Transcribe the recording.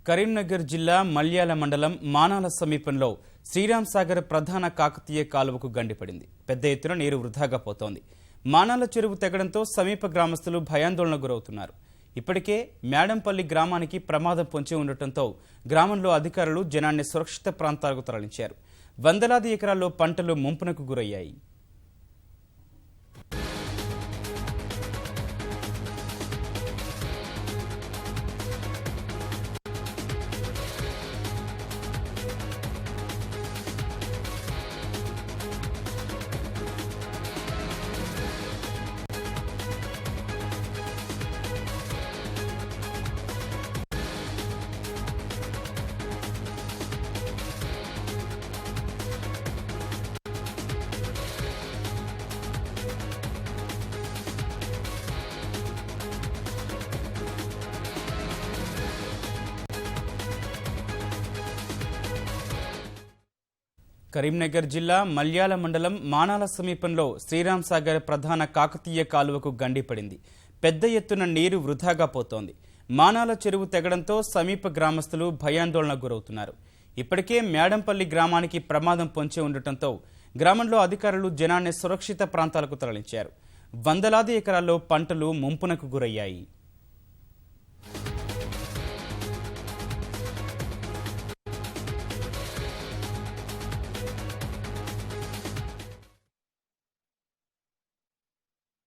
కరీంనగర్ జిల్లా మల్యాల మండలం మానాల సమీపంలో శ్రీరామ్ సాగర్ ప్రధాన కాకతీయ కాలువకు గండిపడింది. పెద్ద ఎత్తున నీరు వృధాగా పోతోంది. మానాల చెరువు తెగడంతో సమీప గ్రామస్తులు భయాందోళనకు గురవుతున్నారు. ఇప్పటికే మేడంపల్లి గ్రామానికి ప్రమాదం పొంచి ఉండటంతో గ్రామంలో అధికారులు జనాన్ని సురక్షిత ప్రాంతాలకు తరలించారు. వందలాది ఎకరాల్లో పంటలు ముంపునకు గురయ్యాయి. కరీంనగర్ జిల్లా మల్యాల మండలం మానాల సమీపంలో శ్రీరామ్ సాగర్ ప్రధాన కాకతీయ కాలువకు గండిపడింది. పెద్ద ఎత్తున నీరు వృధాగా పోతోంది. మానాల చెరువు తెగడంతో సమీప గ్రామస్తులు భయాందోళనకు గురవుతున్నారు. ఇప్పటికే మేడంపల్లి గ్రామానికి ప్రమాదం పొంచి ఉండటంతో గ్రామంలో అధికారులు జనాన్ని సురక్షిత ప్రాంతాలకు తరలించారు. వందలాది ఎకరాల్లో పంటలు ముంపునకు గురయ్యాయి.